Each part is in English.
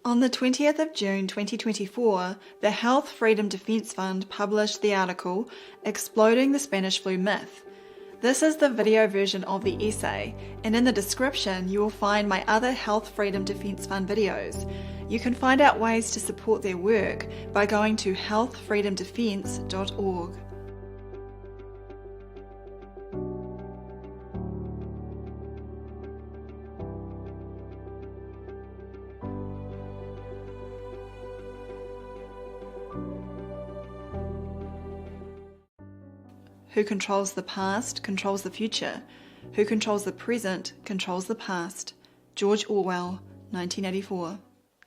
On the 20th of June 2024, the Health Freedom Defence Fund published the article Exploding the Spanish Flu Myth. This is the video version of the essay, and in the description you will find my other Health Freedom Defence Fund videos. You can find out ways to support their work by going to healthfreedomdefence.org. Who controls the past controls the future. Who controls the present controls the past. George Orwell, 1984.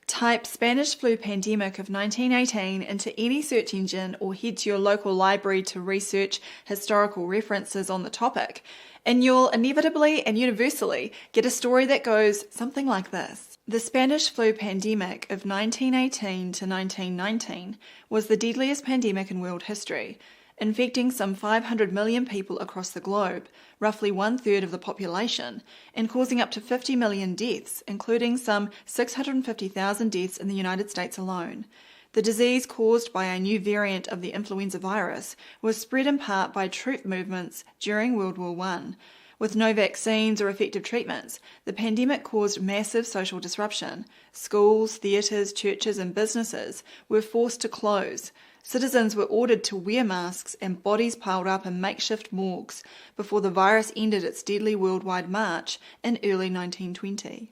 Type Spanish flu pandemic of 1918 into any search engine or head to your local library to research historical references on the topic, and you'll inevitably and universally get a story that goes something like this. The Spanish flu pandemic of 1918 to 1919 was the deadliest pandemic in world history, infecting some 500 million people across the globe, roughly 1/3 of the population, and causing up to 50 million deaths, including some 650,000 deaths in the United States alone. The disease, caused by a new variant of the influenza virus, was spread in part by troop movements during World War I. With no vaccines or effective treatments, the pandemic caused massive social disruption. Schools, theatres, churches and businesses were forced to close. Citizens were ordered to wear masks and bodies piled up in makeshift morgues before the virus ended its deadly worldwide march in early 1920.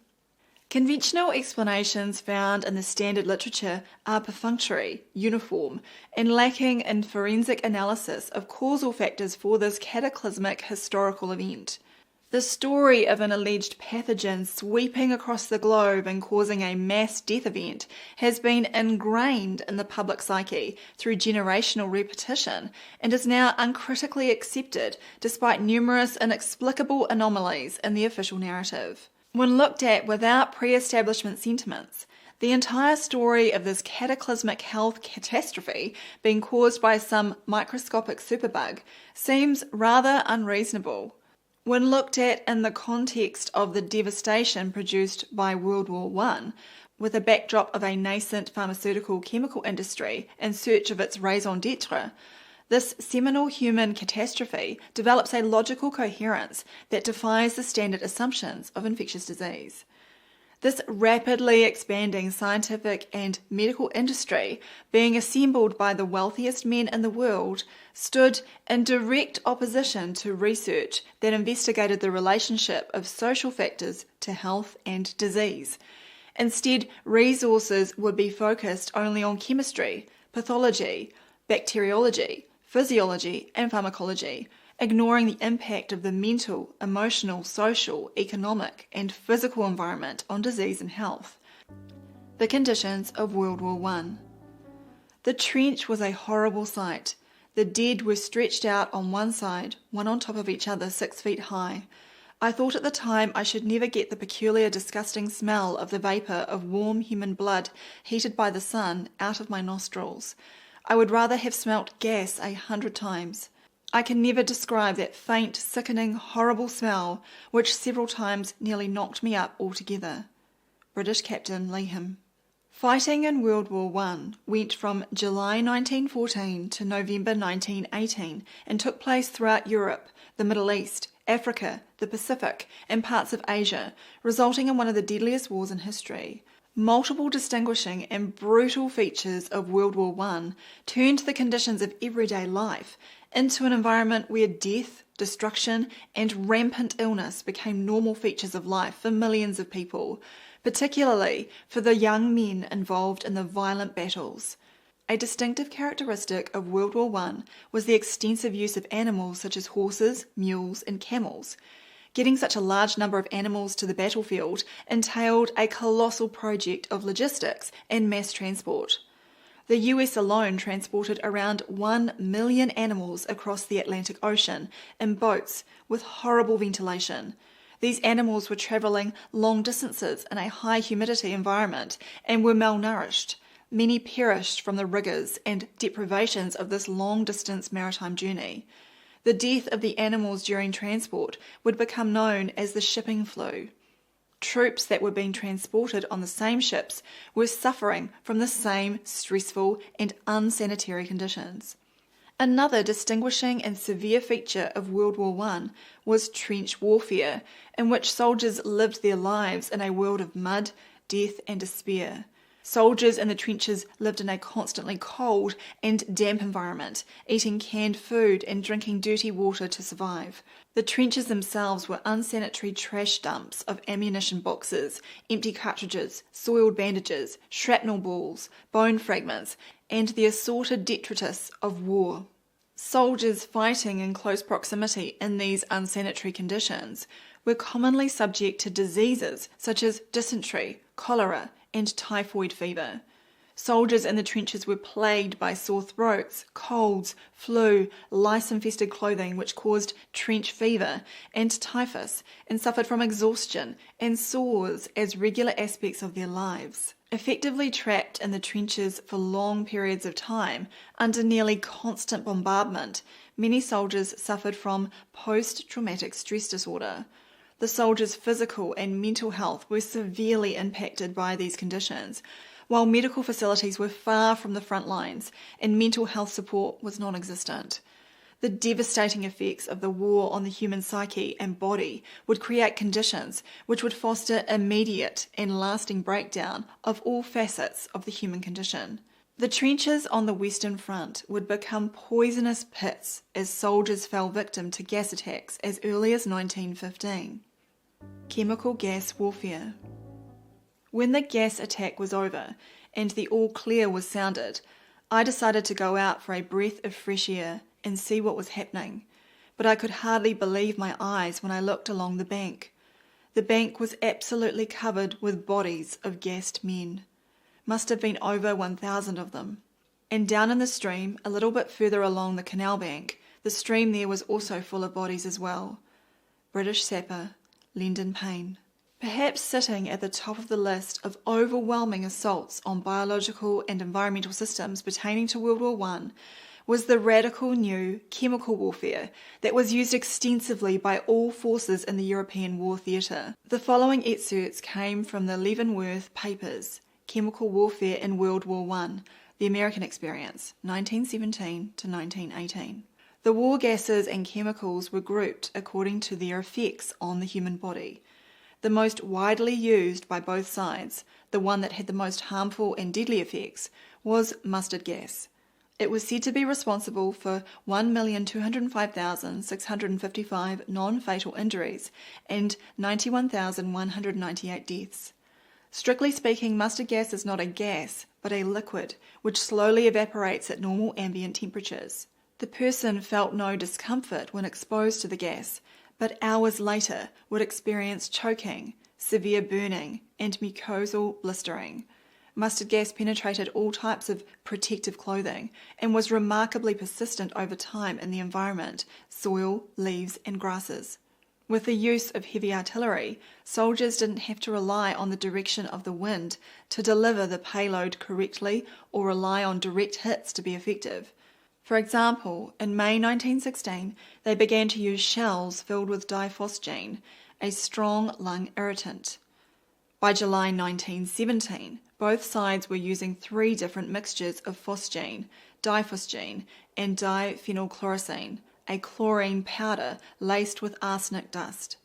Conventional explanations found in the standard literature are perfunctory, uniform, and lacking in forensic analysis of causal factors for this cataclysmic historical event. The story of an alleged pathogen sweeping across the globe and causing a mass death event has been ingrained in the public psyche through generational repetition and is now uncritically accepted despite numerous inexplicable anomalies in the official narrative. When looked at without pre-establishment sentiments, the entire story of this cataclysmic health catastrophe being caused by some microscopic superbug seems rather unreasonable. When looked at in the context of the devastation produced by World War I, with a backdrop of a nascent pharmaceutical chemical industry in search of its raison d'etre, this seminal human catastrophe develops a logical coherence that defies the standard assumptions of infectious disease. This rapidly expanding scientific and medical industry, being assembled by the wealthiest men in the world, stood in direct opposition to research that investigated the relationship of social factors to health and disease. Instead, resources would be focused only on chemistry, pathology, bacteriology, physiology, and pharmacology, ignoring the impact of the mental, emotional, social, economic, and physical environment on disease and health. The conditions of World War I. The trench was a horrible sight. The dead were stretched out on one side, one on top of each other 6 feet high. I thought at the time I should never get the peculiar, disgusting smell of the vapour of warm human blood heated by the sun out of my nostrils. I would rather have smelt gas 100 times. I can never describe that faint, sickening, horrible smell which several times nearly knocked me up altogether. British Captain Leham. Fighting in World War I went from July 1914 to November 1918 and took place throughout Europe, the Middle East, Africa, the Pacific, and parts of Asia, resulting in one of the deadliest wars in history. Multiple distinguishing and brutal features of World War I turned the conditions of everyday life into an environment where death, destruction, and rampant illness became normal features of life for millions of people, particularly for the young men involved in the violent battles. A distinctive characteristic of World War I was the extensive use of animals such as horses, mules, and camels. Getting such a large number of animals to the battlefield entailed a colossal project of logistics and mass transport. The US alone transported around 1 million animals across the Atlantic Ocean in boats with horrible ventilation. These animals were travelling long distances in a high humidity environment and were malnourished. Many perished from the rigours and deprivations of this long-distance maritime journey. The death of the animals during transport would become known as the shipping flu. Troops that were being transported on the same ships were suffering from the same stressful and unsanitary conditions. Another distinguishing and severe feature of World War I was trench warfare, in which soldiers lived their lives in a world of mud, death and despair. Soldiers in the trenches lived in a constantly cold and damp environment, eating canned food and drinking dirty water to survive. The trenches themselves were unsanitary trash dumps of ammunition boxes, empty cartridges, soiled bandages, shrapnel balls, bone fragments, and the assorted detritus of war. Soldiers fighting in close proximity in these unsanitary conditions were commonly subject to diseases such as dysentery, cholera, and typhoid fever. Soldiers in the trenches were plagued by sore throats, colds, flu, lice-infested clothing which caused trench fever and typhus, and suffered from exhaustion and sores as regular aspects of their lives. Effectively trapped in the trenches for long periods of time under nearly constant bombardment, many soldiers suffered from post-traumatic stress disorder. The soldiers' physical and mental health were severely impacted by these conditions, while medical facilities were far from the front lines and mental health support was non-existent. The devastating effects of the war on the human psyche and body would create conditions which would foster immediate and lasting breakdown of all facets of the human condition. The trenches on the Western Front would become poisonous pits as soldiers fell victim to gas attacks as early as 1915. Chemical gas warfare. When the gas attack was over and the all clear was sounded, I decided to go out for a breath of fresh air and see what was happening, but I could hardly believe my eyes when I looked along the bank. The bank was absolutely covered with bodies of gassed men. Must have been over 1,000 of them. And down in the stream, a little bit further along the canal bank, the stream there was also full of bodies as well. British sapper Lyndon Payne. Perhaps sitting at the top of the list of overwhelming assaults on biological and environmental systems pertaining to World War I was the radical new chemical warfare that was used extensively by all forces in the European war theatre. The following excerpts came from the Leavenworth Papers, Chemical Warfare in World War I, The American Experience, 1917 to 1918. The war gases and chemicals were grouped according to their effects on the human body. The most widely used by both sides, the one that had the most harmful and deadly effects, was mustard gas. It was said to be responsible for 1,205,655 non-fatal injuries and 91,198 deaths. Strictly speaking, mustard gas is not a gas, but a liquid, which slowly evaporates at normal ambient temperatures. The person felt no discomfort when exposed to the gas, but hours later would experience choking, severe burning, and mucosal blistering. Mustard gas penetrated all types of protective clothing and was remarkably persistent over time in the environment, soil, leaves, and grasses. With the use of heavy artillery, soldiers didn't have to rely on the direction of the wind to deliver the payload correctly or rely on direct hits to be effective. For example, in May 1916, they began to use shells filled with diphosgene, a strong lung irritant. By July 1917, both sides were using 3 different mixtures of phosgene, diphosgene, and diphenylchlorothene, a chlorine powder laced with arsenic dust.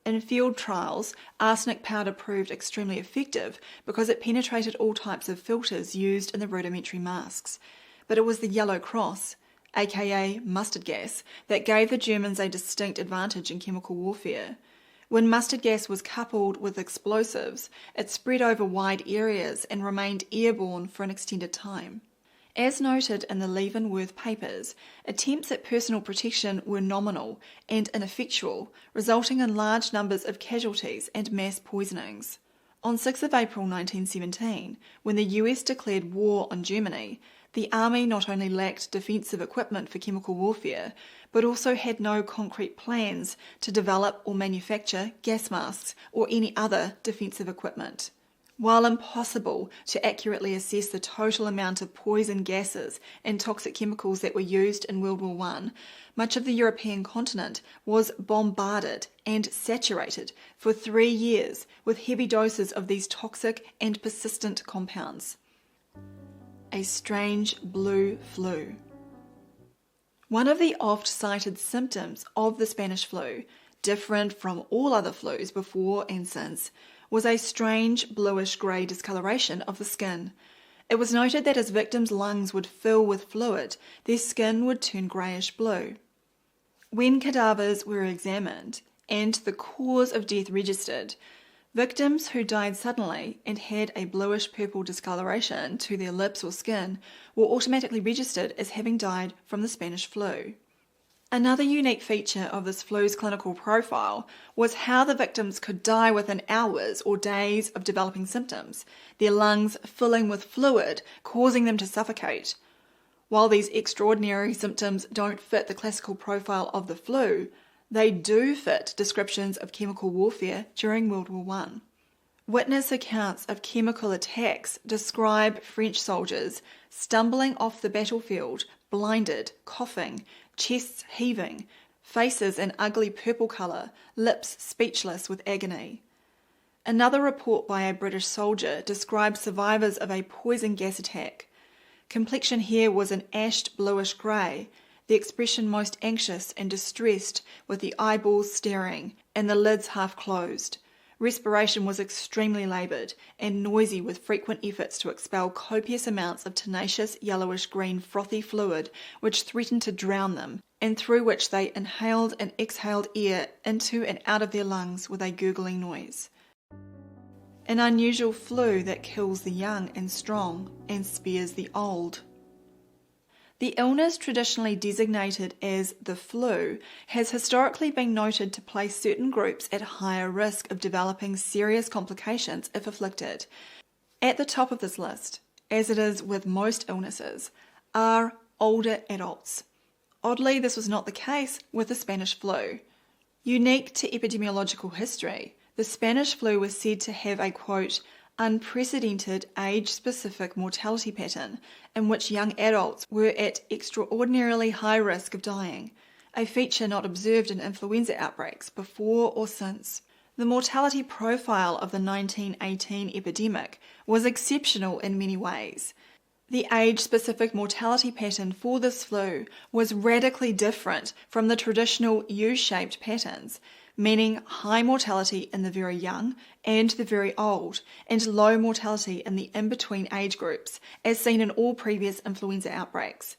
In field trials, arsenic powder proved extremely effective because it penetrated all types of filters used in the rudimentary masks. But it was the yellow cross, aka mustard gas, that gave the Germans a distinct advantage in chemical warfare. When mustard gas was coupled with explosives, it spread over wide areas and remained airborne for an extended time. As noted in the Leavenworth Papers, attempts at personal protection were nominal and ineffectual, resulting in large numbers of casualties and mass poisonings. On 6 April 1917, when the US declared war on Germany, the army not only lacked defensive equipment for chemical warfare, but also had no concrete plans to develop or manufacture gas masks or any other defensive equipment. While impossible to accurately assess the total amount of poison gases and toxic chemicals that were used in World War I, much of the European continent was bombarded and saturated for 3 years with heavy doses of these toxic and persistent compounds. A strange blue flu. One of the oft-cited symptoms of the Spanish flu, different from all other flus before and since, was a strange bluish-grey discoloration of the skin. It was noted that as victims' lungs would fill with fluid, their skin would turn greyish-blue. When cadavers were examined and the cause of death registered, victims who died suddenly and had a bluish-purple discoloration to their lips or skin were automatically registered as having died from the Spanish flu. Another unique feature of this flu's clinical profile was how the victims could die within hours or days of developing symptoms, their lungs filling with fluid, causing them to suffocate. While these extraordinary symptoms don't fit the classical profile of the flu, they do fit descriptions of chemical warfare during World War I. Witness accounts of chemical attacks describe French soldiers stumbling off the battlefield, blinded, coughing, chests heaving, faces an ugly purple colour, lips speechless with agony. Another report by a British soldier described survivors of a poison gas attack. Complexion here was an ashed bluish grey, the expression most anxious and distressed, with the eyeballs staring and the lids half closed. Respiration was extremely laboured and noisy, with frequent efforts to expel copious amounts of tenacious yellowish-green frothy fluid which threatened to drown them, and through which they inhaled and exhaled air into and out of their lungs with a gurgling noise. An unusual flu that kills the young and strong and spares the old. The illness traditionally designated as the flu has historically been noted to place certain groups at higher risk of developing serious complications if afflicted. At the top of this list, as it is with most illnesses, are older adults. Oddly, this was not the case with the Spanish flu. Unique to epidemiological history, the Spanish flu was said to have a, quote, unprecedented age-specific mortality pattern in which young adults were at extraordinarily high risk of dying, a feature not observed in influenza outbreaks before or since. The mortality profile of the 1918 epidemic was exceptional in many ways. The age-specific mortality pattern for this flu was radically different from the traditional U-shaped patterns, meaning high mortality in the very young and the very old, and low mortality in the in-between age groups, as seen in all previous influenza outbreaks.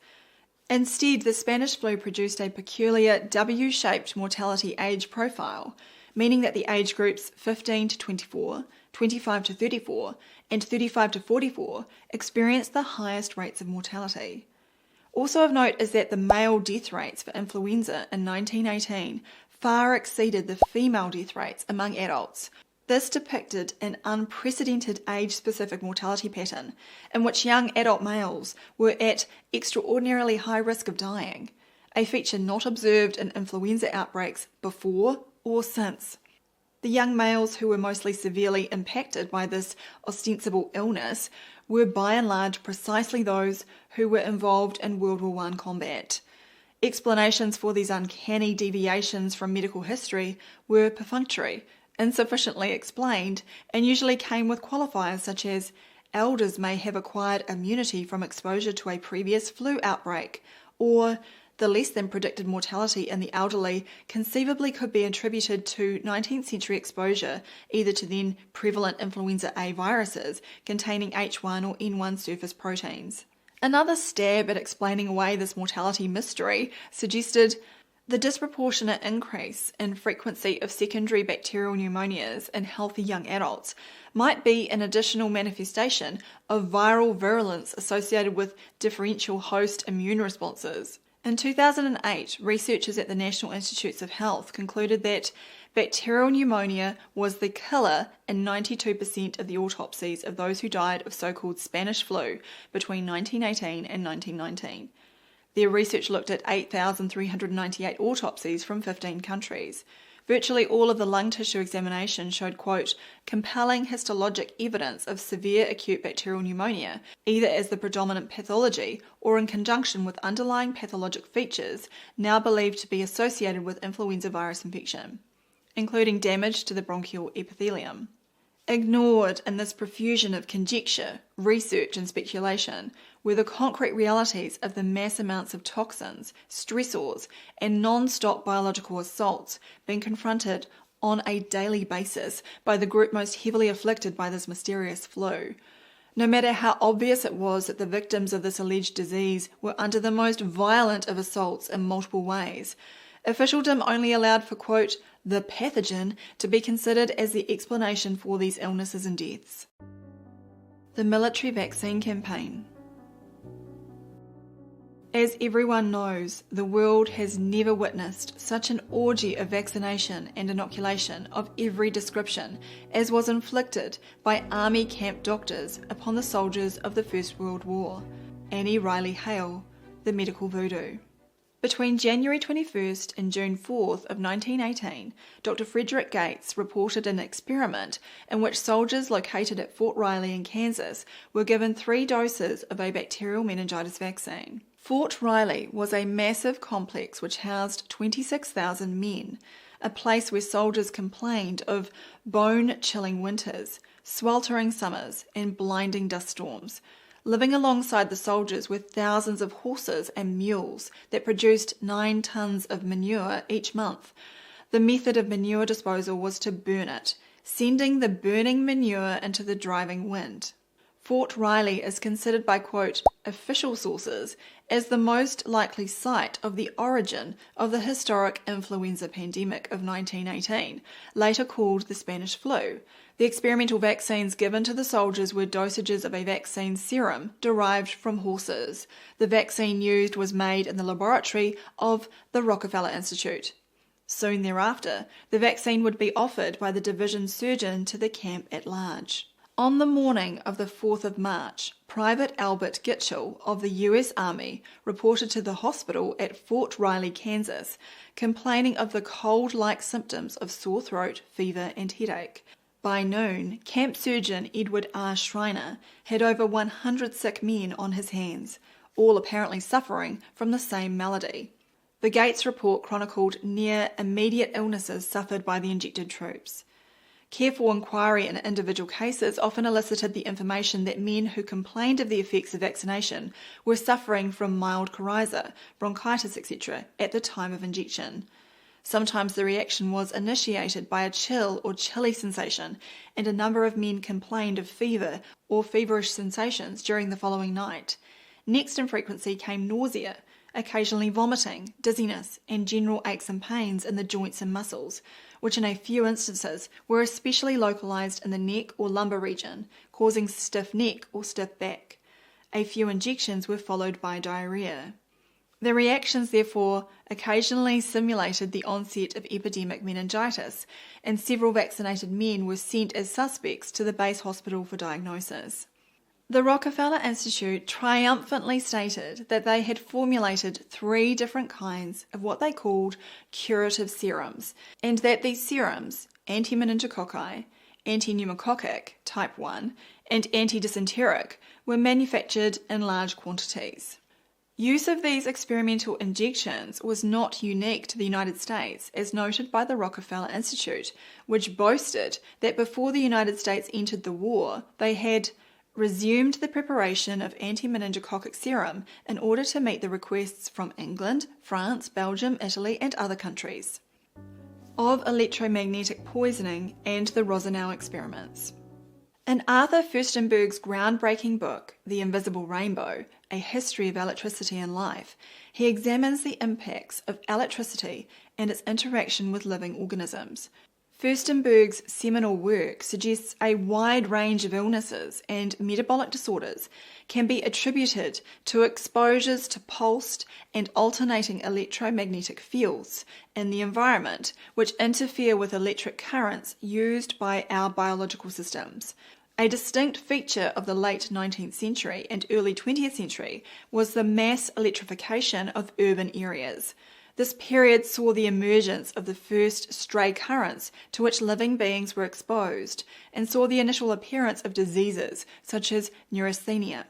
Instead, the Spanish flu produced a peculiar W-shaped mortality age profile, meaning that the age groups 15 to 24, 25 to 34, and 35 to 44 experienced the highest rates of mortality. Also of note is that the male death rates for influenza in 1918 far exceeded the female death rates among adults. This depicted an unprecedented age-specific mortality pattern in which young adult males were at extraordinarily high risk of dying, a feature not observed in influenza outbreaks before or since. The young males who were mostly severely impacted by this ostensible illness were by and large precisely those who were involved in World War I combat. Explanations for these uncanny deviations from medical history were perfunctory, insufficiently explained, and usually came with qualifiers such as elders may have acquired immunity from exposure to a previous flu outbreak, or the less than predicted mortality in the elderly conceivably could be attributed to 19th century exposure either to then prevalent influenza A viruses containing H1 or N1 surface proteins. Another stab at explaining away this mortality mystery suggested the disproportionate increase in frequency of secondary bacterial pneumonias in healthy young adults might be an additional manifestation of viral virulence associated with differential host immune responses. In 2008, researchers at the National Institutes of Health concluded that bacterial pneumonia was the killer in 92% of the autopsies of those who died of so-called Spanish flu between 1918 and 1919. Their research looked at 8,398 autopsies from 15 countries. Virtually all of the lung tissue examination showed, quote, compelling histologic evidence of severe acute bacterial pneumonia, either as the predominant pathology or in conjunction with underlying pathologic features now believed to be associated with influenza virus infection, including damage to the bronchial epithelium. Ignored in this profusion of conjecture, research and speculation were the concrete realities of the mass amounts of toxins, stressors, and non-stop biological assaults being confronted on a daily basis by the group most heavily afflicted by this mysterious flu. No matter how obvious it was that the victims of this alleged disease were under the most violent of assaults in multiple ways, officialdom only allowed for, quote, the pathogen to be considered as the explanation for these illnesses and deaths. The military vaccine campaign. As everyone knows, the world has never witnessed such an orgy of vaccination and inoculation of every description as was inflicted by army camp doctors upon the soldiers of the First World War. Annie Riley Hale, The Medical Voodoo. Between January 21st and June 4th of 1918, Dr. Frederick Gates reported an experiment in which soldiers located at Fort Riley in Kansas were given 3 doses of a bacterial meningitis vaccine. Fort Riley was a massive complex which housed 26,000 men, a place where soldiers complained of bone-chilling winters, sweltering summers, and blinding dust storms. Living alongside the soldiers were thousands of horses and mules that produced 9 tons of manure each month. The method of manure disposal was to burn it, sending the burning manure into the driving wind. Fort Riley is considered by, quote, official sources as the most likely site of the origin of the historic influenza pandemic of 1918, later called the Spanish flu. The experimental vaccines given to the soldiers were dosages of a vaccine serum derived from horses. The vaccine used was made in the laboratory of the Rockefeller Institute. Soon thereafter, the vaccine would be offered by the division surgeon to the camp at large. On the morning of the 4th of March, Private Albert Gitchell of the U.S. Army reported to the hospital at Fort Riley, Kansas, complaining of the cold-like symptoms of sore throat, fever, and headache. By noon, camp surgeon Edward R. Schreiner had over 100 sick men on his hands, all apparently suffering from the same malady. The Gates report chronicled near immediate illnesses suffered by the injected troops. Careful inquiry in individual cases often elicited the information that men who complained of the effects of vaccination were suffering from mild coryza, bronchitis, etc. at the time of injection. Sometimes the reaction was initiated by a chill or chilly sensation, and a number of men complained of fever or feverish sensations during the following night. Next in frequency came nausea, occasionally vomiting, dizziness, and general aches and pains in the joints and muscles, which in a few instances were especially localized in the neck or lumbar region, causing stiff neck or stiff back. A few injections were followed by diarrhea. The reactions, therefore, occasionally simulated the onset of epidemic meningitis, and several vaccinated men were sent as suspects to the base hospital for diagnosis. The Rockefeller Institute triumphantly stated that they had formulated 3 different kinds of what they called curative serums, and that these serums, anti-meningococci, anti-pneumococcic type 1, and anti-dysenteric, were manufactured in large quantities. Use of these experimental injections was not unique to the United States, as noted by the Rockefeller Institute, which boasted that before the United States entered the war, they had resumed the preparation of anti-meningococcic serum in order to meet the requests from England, France, Belgium, Italy, and other countries. Of electromagnetic poisoning and the Rosenau experiments. In Arthur Furstenberg's groundbreaking book, The Invisible Rainbow, A History of Electricity and Life, he examines the impacts of electricity and its interaction with living organisms. Furstenberg's seminal work suggests a wide range of illnesses and metabolic disorders can be attributed to exposures to pulsed and alternating electromagnetic fields in the environment, which interfere with electric currents used by our biological systems. A distinct feature of the late 19th century and early 20th century was the mass electrification of urban areas. This period saw the emergence of the first stray currents to which living beings were exposed, and saw the initial appearance of diseases such as neurasthenia.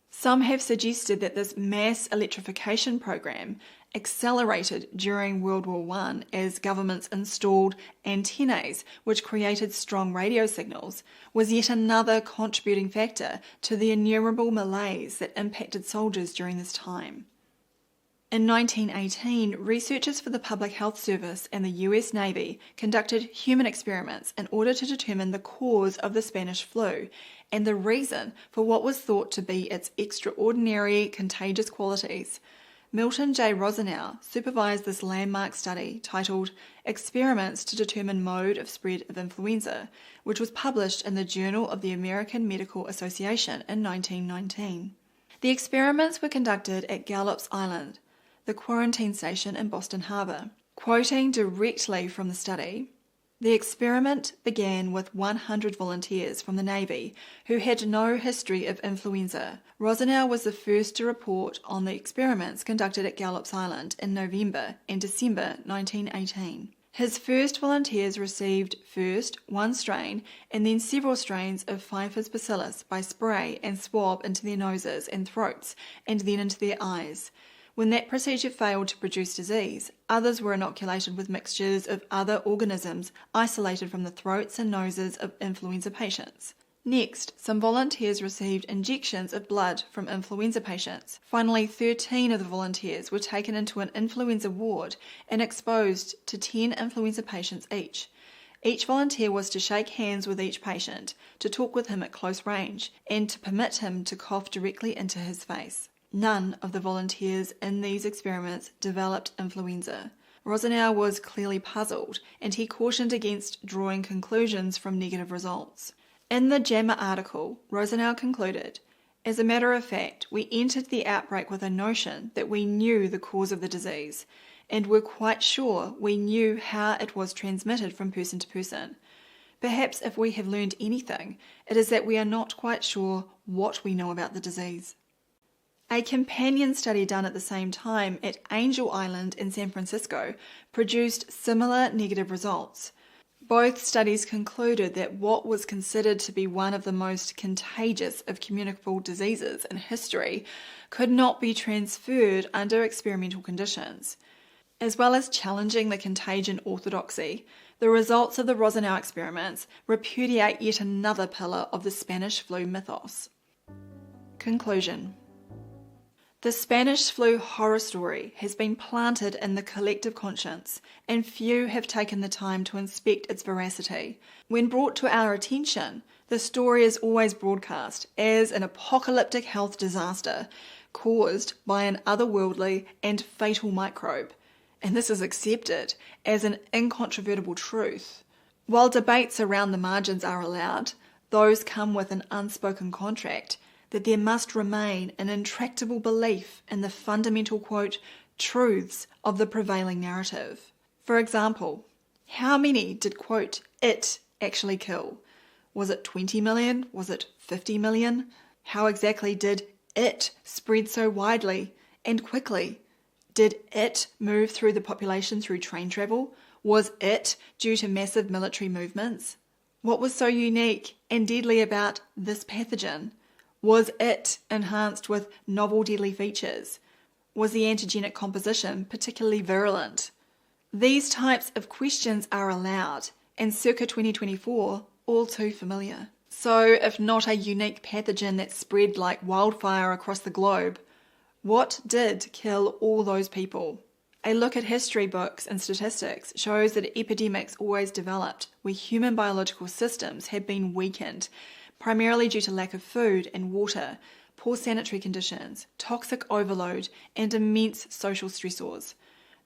Some have suggested that this mass electrification program, accelerated during World War I as governments installed antennae which created strong radio signals, was yet another contributing factor to the innumerable malaise that impacted soldiers during this time. In 1918, researchers for the Public Health Service and the US Navy conducted human experiments in order to determine the cause of the Spanish flu and the reason for what was thought to be its extraordinary contagious qualities. Milton J. Rosenau supervised this landmark study titled Experiments to Determine Mode of Spread of Influenza, which was published in the Journal of the American Medical Association in 1919. The experiments were conducted at Gallops Island, the quarantine station in Boston Harbor. Quoting directly from the study, the experiment began with 100 volunteers from the Navy who had no history of influenza. Rosenau was the first to report on the experiments conducted at Gallops Island in November and December 1918. His first volunteers received first one strain and then several strains of Pfeiffer's bacillus by spray and swab into their noses and throats and then into their eyes. When that procedure failed to produce disease, others were inoculated with mixtures of other organisms isolated from the throats and noses of influenza patients. Next, some volunteers received injections of blood from influenza patients. Finally, 13 of the volunteers were taken into an influenza ward and exposed to 10 influenza patients each. Each volunteer was to shake hands with each patient, to talk with him at close range, and to permit him to cough directly into his face. None of the volunteers in these experiments developed influenza. Rosenau was clearly puzzled, and he cautioned against drawing conclusions from negative results. In the JAMA article, Rosenau concluded, "As a matter of fact, we entered the outbreak with a notion that we knew the cause of the disease, and were quite sure we knew how it was transmitted from person to person. Perhaps if we have learned anything, it is that we are not quite sure what we know about the disease." A companion study done at the same time at Angel Island in San Francisco produced similar negative results. Both studies concluded that what was considered to be one of the most contagious of communicable diseases in history could not be transferred under experimental conditions. As well as challenging the contagion orthodoxy, the results of the Rosenau experiments repudiate yet another pillar of the Spanish flu mythos. Conclusion. The Spanish flu horror story has been planted in the collective conscience, and few have taken the time to inspect its veracity. When brought to our attention, the story is always broadcast as an apocalyptic health disaster caused by an otherworldly and fatal microbe, and this is accepted as an incontrovertible truth. While debates around the margins are allowed, those come with an unspoken contract that there must remain an intractable belief in the fundamental, quote, truths of the prevailing narrative. For example, how many did, quote, it actually kill? Was it 20 million? Was it 50 million? How exactly did it spread so widely and quickly? Did it move through the population through train travel? Was it due to massive military movements? What was so unique and deadly about this pathogen? Was it enhanced with novel deadly features? Was the antigenic composition particularly virulent? These types of questions are allowed, and circa 2024, all too familiar. So, if not a unique pathogen that spread like wildfire across the globe, what did kill all those people? A look at history books and statistics shows that epidemics always developed where human biological systems had been weakened, primarily due to lack of food and water, poor sanitary conditions, toxic overload, and immense social stressors.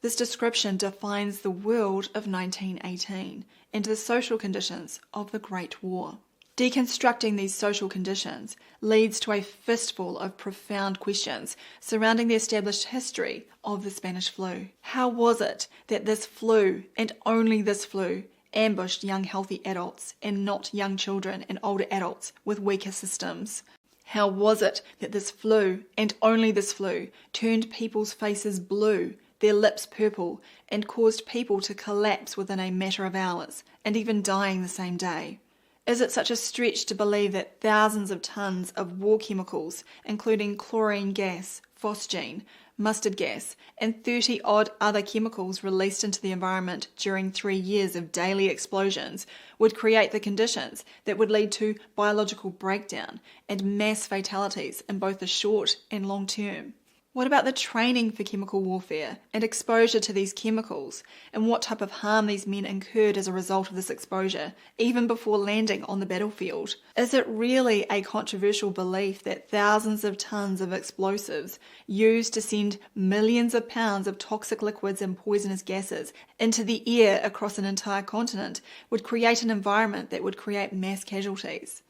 This description defines the world of 1918 and the social conditions of the Great War. Deconstructing these social conditions leads to a fistful of profound questions surrounding the established history of the Spanish flu. How was it that this flu, and only this flu, ambushed young healthy adults and not young children and older adults with weaker systems? How was it that this flu, and only this flu, turned people's faces blue, their lips purple, and caused people to collapse within a matter of hours, and even dying the same day? Is it such a stretch to believe that thousands of tons of war chemicals, including chlorine gas, phosgene, mustard gas, and 30-odd other chemicals released into the environment during 3 years of daily explosions, would create the conditions that would lead to biological breakdown and mass fatalities in both the short and long term? What about the training for chemical warfare and exposure to these chemicals, and what type of harm these men incurred as a result of this exposure, even before landing on the battlefield? Is it really a controversial belief that thousands of tons of explosives used to send millions of pounds of toxic liquids and poisonous gases into the air across an entire continent would create an environment that would create mass casualties?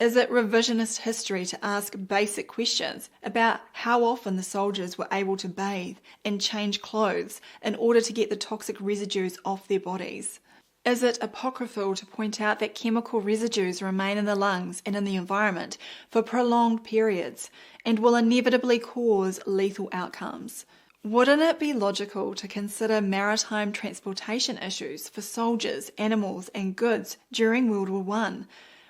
Is it revisionist history to ask basic questions about how often the soldiers were able to bathe and change clothes in order to get the toxic residues off their bodies? Is it apocryphal to point out that chemical residues remain in the lungs and in the environment for prolonged periods and will inevitably cause lethal outcomes? Wouldn't it be logical to consider maritime transportation issues for soldiers, animals, and goods during World War I?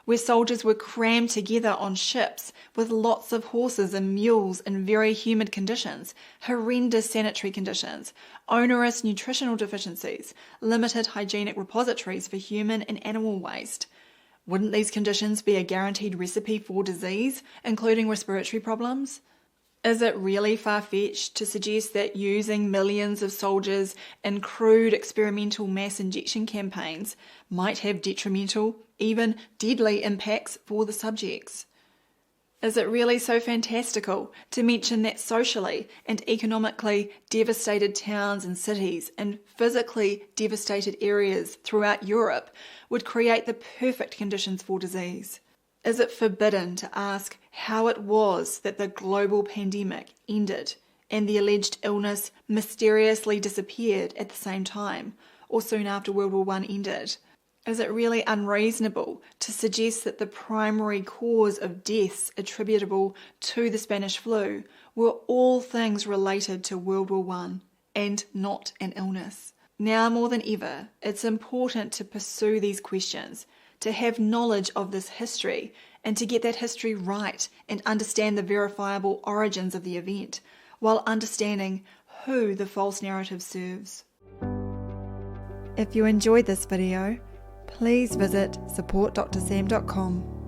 Where soldiers were crammed together on ships with lots of horses and mules in very humid conditions, horrendous sanitary conditions, onerous nutritional deficiencies, limited hygienic repositories for human and animal waste. Wouldn't these conditions be a guaranteed recipe for disease, including respiratory problems? Is it really far-fetched to suggest that using millions of soldiers in crude experimental mass injection campaigns might have detrimental, even deadly impacts for the subjects? Is it really so fantastical to mention that socially and economically devastated towns and cities and physically devastated areas throughout Europe would create the perfect conditions for disease? Is it forbidden to ask how it was that the global pandemic ended and the alleged illness mysteriously disappeared at the same time, or soon after World War I ended? Is it really unreasonable to suggest that the primary cause of deaths attributable to the Spanish flu were all things related to World War I and not an illness? Now more than ever, it's important to pursue these questions, to have knowledge of this history, and to get that history right and understand the verifiable origins of the event, while understanding who the false narrative serves. If you enjoyed this video, please visit supportdrsam.com.